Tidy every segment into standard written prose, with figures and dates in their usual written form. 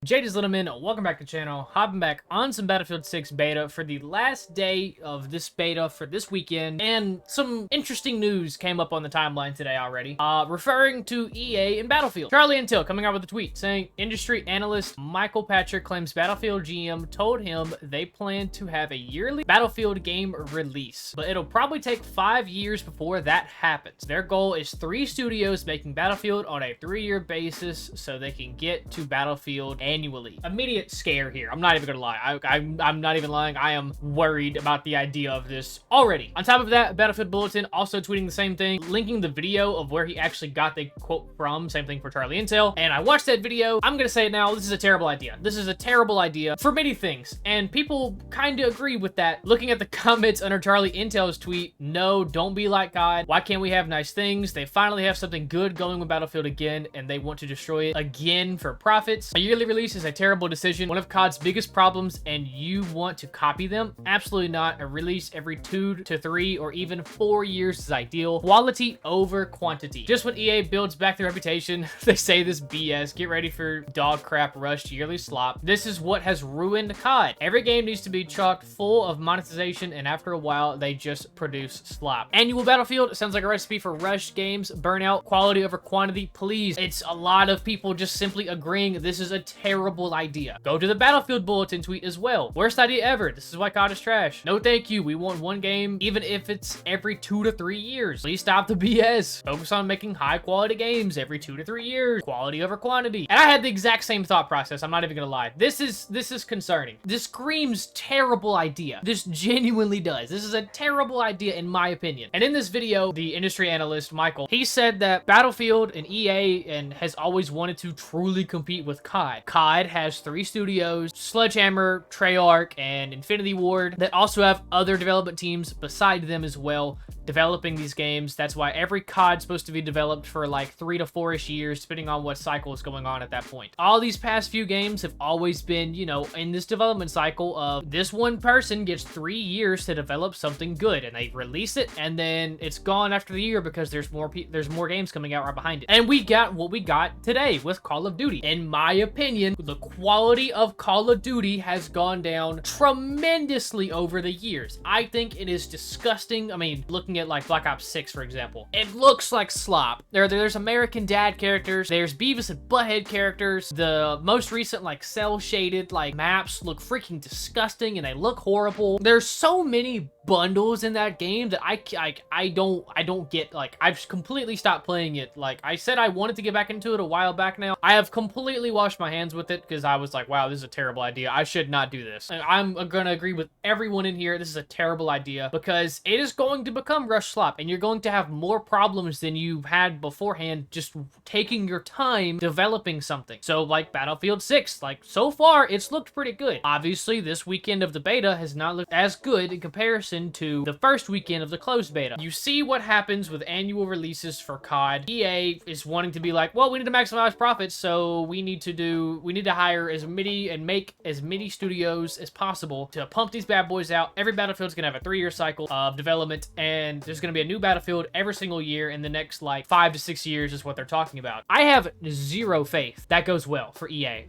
JD's Littleman, welcome back to the channel. Hopping back on some Battlefield 6 beta for the last day of this beta for this weekend, and some interesting news came up on the timeline today already, referring to EA and Battlefield. Charlie Intel coming out with a tweet saying, industry analyst Michael Patrick claims Battlefield GM told him they plan to have a yearly Battlefield game release, but it'll probably take 5 years before that happens. Their goal is 3 studios making Battlefield on a 3-year basis so they can get to Battlefield annually. Immediate scare here. I'm not even gonna lie. I'm not even lying. I am worried about the idea of this already. On top of that, Battlefield Bulletin also tweeting the same thing, linking the video of where he actually got the quote from. Same thing for Charlie Intel. And I watched that video. I'm gonna say it now. This is a terrible idea. This is a terrible idea for many things. And people kind of agree with that. Looking at the comments under Charlie Intel's tweet, no, don't be like God. Why can't we have nice things? They finally have something good going with Battlefield again, and they want to destroy it again for profits. A yearly release is a terrible decision. One of COD's biggest problems, and you want to copy them? Absolutely not. A release every 2 to 3 or even 4 years is ideal. Quality over quantity. Just when EA builds back their reputation, they say this BS. Get ready for dog crap rushed yearly slop. This is what has ruined COD. Every game needs to be chocked full of monetization, and after a while, they just produce slop. Annual Battlefield sounds like a recipe for rushed games, burnout, quality over quantity. Please, it's a lot of people just simply agreeing this is a terrible idea. Go to the Battlefield Bulletin tweet as well. Worst idea ever. This is why COD is trash. No thank you. We want one game, even if it's every 2 to 3 years. Please stop the BS. Focus on making high quality games every 2 to 3 years. Quality over quantity. And I had the exact same thought process. I'm not even gonna lie. This is concerning. This screams terrible idea. This genuinely does. This is a terrible idea in my opinion. And in this video, the industry analyst, Michael, he said that Battlefield and EA has always wanted to truly compete with COD. COD has 3 studios, Sledgehammer, Treyarch, and Infinity Ward, that also have other development teams beside them as well, developing these games. That's why every COD's supposed to be developed for like 3 to 4-ish years, depending on what cycle is going on at that point. All these past few games have always been, you know, in this development cycle of this one person gets 3 years to develop something good, and they release it, and then it's gone after the year because there's more games coming out right behind it. And we got what we got today with Call of Duty. In my opinion, the quality of Call of Duty has gone down tremendously over the years. I think it is disgusting. I mean, looking at like Black Ops 6, for example, it looks like slop. There's American Dad characters, there's Beavis and Butthead characters. The most recent like cell shaded like maps look freaking disgusting and they look horrible. There's so many bundles in that game that I don't get. Like, I've completely stopped playing it. Like I said, I wanted to get back into it a while back now. I have completely washed my hands with it because I was like, wow, this is a terrible idea. I should not do this. And I'm gonna agree with everyone in here. This is a terrible idea because it is going to become rush slop, and you're going to have more problems than you've had beforehand just taking your time developing something. So like Battlefield 6, like so far it's looked pretty good. Obviously this weekend of the beta has not looked as good in comparison to the first weekend of the closed beta. You see what happens with annual releases for COD. EA is wanting to be like, well, we need to maximize profits, so we need to hire as many and make as many studios as possible to pump these bad boys out. Every Battlefield's gonna have a 3-year cycle of development, and there's gonna be a new Battlefield every single year in the next like 5 to 6 years is what they're talking about. I have zero faith that goes well for EA.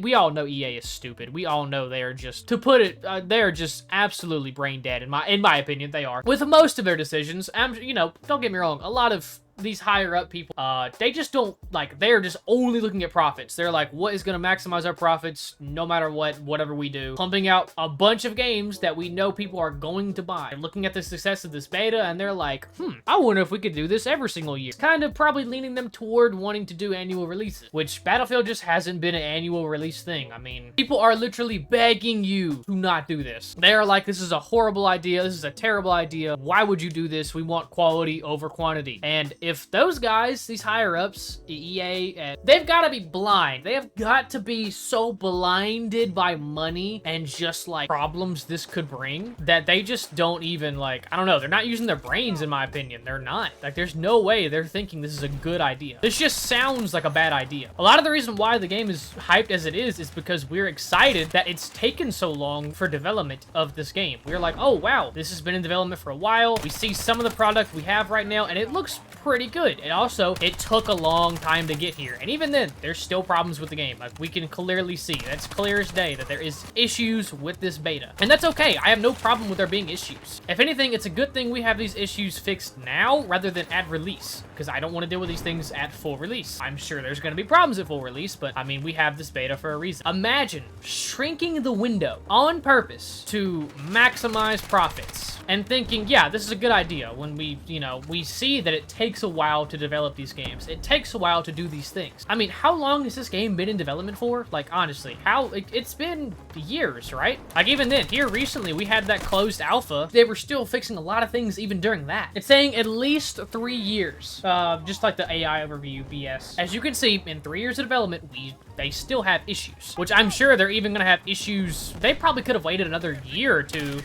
We all know EA is stupid. We all know they are just, to put it, they are just absolutely brain dead in my opinion. They are with most of their decisions. You know, don't get me wrong, a lot of these higher up people, they just don't, like, they're just only looking at profits. They're like, what is going to maximize our profits no matter what, whatever we do, pumping out a bunch of games that we know people are going to buy. They're looking at the success of this beta and they're like, I wonder if we could do this every single year. It's kind of probably leaning them toward wanting to do annual releases, which Battlefield just hasn't been an annual release thing. I mean, people are literally begging you to not do this. They're like, this is a horrible idea. This is a terrible idea. Why would you do this? We want quality over quantity. And if those guys, these higher ups, EA, they've got to be blind. They have got to be so blinded by money and just like problems this could bring that they just don't even, like, I don't know, they're not using their brains in my opinion. They're not. Like, there's no way they're thinking this is a good idea. This just sounds like a bad idea. A lot of the reason why the game is hyped as it is because we're excited that it's taken so long for development of this game. We're like, oh wow, this has been in development for a while. We see some of the product we have right now and it looks pretty pretty good. And also, it took a long time to get here. And even then, there's still problems with the game. Like, we can clearly see, that's clear as day, that there is issues with this beta. And that's okay. I have no problem with there being issues. If anything, it's a good thing we have these issues fixed now rather than at release, because I don't want to deal with these things at full release. I'm sure there's going to be problems at full release, but I mean, we have this beta for a reason. Imagine shrinking the window on purpose to maximize profits and thinking, yeah, this is a good idea when we, you know, we see that it takes a while to develop these games. It takes a while to do these things. I mean, how long has this game been in development for? Like, honestly, it's been years, right? Like, even then, here recently, we had that closed alpha. They were still fixing a lot of things even during that. It's saying at least 3 years, just like the AI overview BS. As you can see, in 3 years of development, they still have issues, which I'm sure they're even gonna have issues. They probably could have waited another year or two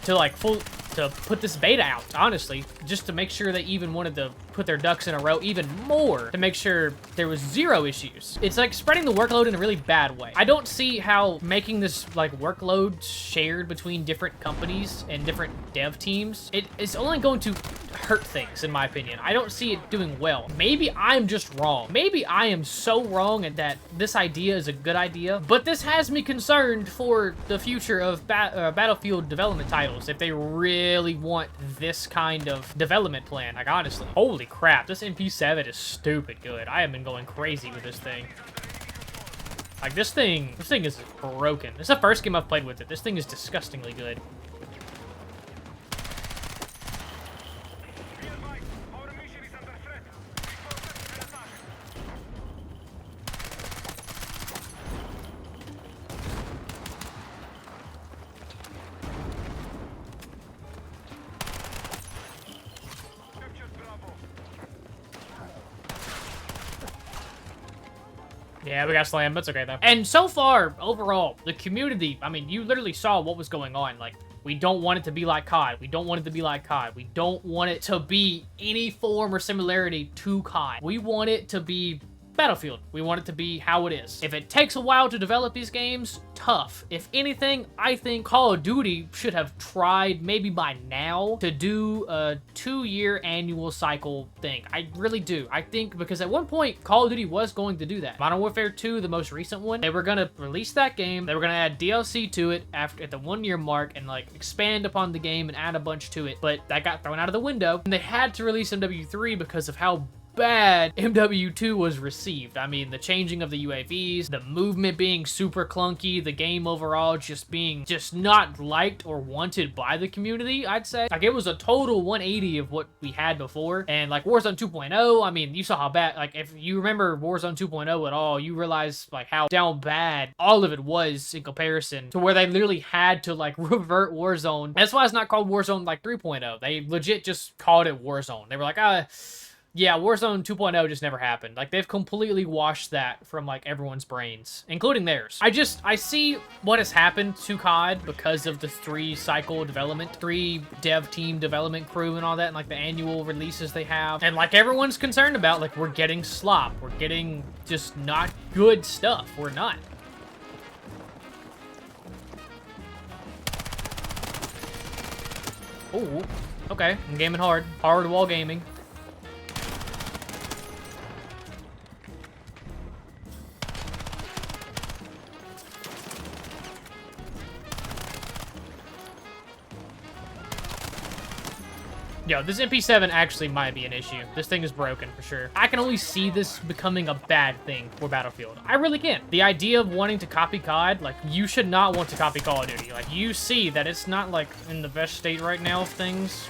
to put this beta out, honestly, just to make sure they even wanted to put their ducks in a row even more to make sure there was zero issues. It's like spreading the workload in a really bad way. I don't see how making this like workload shared between different companies and different dev teams, it's only going to hurt things, in my opinion. I don't see it doing well. Maybe I'm just wrong. Maybe I am so wrong and that this idea is a good idea, but this has me concerned for the future of Battlefield development titles if they really want this kind of development plan. Like, honestly, holy crap, this MP7 is stupid good. I have been going crazy with this thing. Like, this thing is broken. This is the first game I've played with it. This thing is disgustingly good. Yeah, we got slammed. That's okay, though. And so far, overall, the community, I mean, you literally saw what was going on. Like, we don't want it to be like COD. We don't want it to be like COD. We don't want it to be any form or similarity to COD. We want it to be Battlefield. We want it to be how it is. If it takes a while to develop these games, tough. If anything, I think Call of Duty should have tried maybe by now to do a 2-year annual cycle thing. I really do. I think because at one point, Call of Duty was going to do that. Modern Warfare 2, the most recent one, they were going to release that game. They were going to add DLC to it at the 1-year mark and like expand upon the game and add a bunch to it. But that got thrown out of the window. And they had to release MW3 because of how bad MW2 was received. I mean, the changing of the UAVs, the movement being super clunky, the game overall just being not liked or wanted by the community, I'd say. Like, it was a total 180 of what we had before. And like Warzone 2.0, I mean, you saw how bad, like if you remember Warzone 2.0 at all, you realize like how down bad all of it was in comparison to where they literally had to like revert Warzone. That's why it's not called Warzone like 3.0. They legit just called it Warzone. They were like, yeah, Warzone 2.0 just never happened. Like, they've completely washed that from, like, everyone's brains, including theirs. I see what has happened to COD because of the 3-cycle development, 3 dev team development crew and all that, and, like, the annual releases they have. And, like, everyone's concerned about, like, we're getting slop. We're getting just not good stuff. We're not. Ooh, okay. I'm gaming hard. Hard wall gaming. Yo, this MP7 actually might be an issue. This thing is broken for sure. I can only see this becoming a bad thing for Battlefield. I really can. The idea of wanting to copy COD, like, you should not want to copy Call of Duty. Like, you see that it's not, like, in the best state right now of things.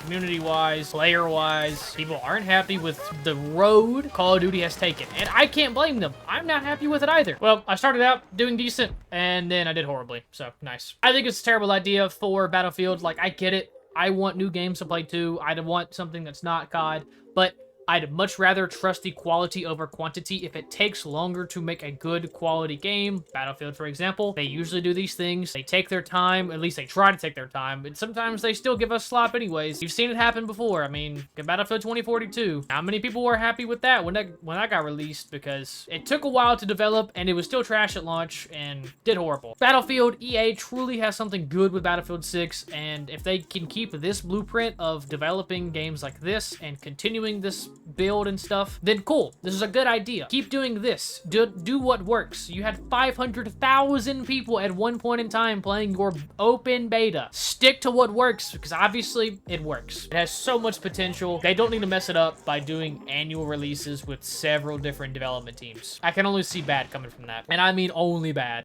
Community-wise, player-wise, people aren't happy with the road Call of Duty has taken, and I can't blame them. I'm not happy with it either. Well, I started out doing decent, and then I did horribly, so nice. I think it's a terrible idea for Battlefield. Like, I get it. I want new games to play too. I'd want something that's not COD, but I'd much rather trust the quality over quantity. If it takes longer to make a good quality game, Battlefield, for example, they usually do these things. They take their time, at least they try to take their time, and sometimes they still give us slop anyways. You've seen it happen before. I mean, Battlefield 2042. How many people were happy with that when that got released? Because it took a while to develop, and it was still trash at launch, and did horrible. Battlefield, EA truly has something good with Battlefield 6, and if they can keep this blueprint of developing games like this and continuing this build and stuff, then cool. This is a good idea. Keep doing this. Do what works. You had 500,000 people at one point in time playing your open beta. Stick to what works, because obviously it works. It has so much potential. They don't need to mess it up by doing annual releases with several different development teams. I can only see bad coming from that. And I mean only bad.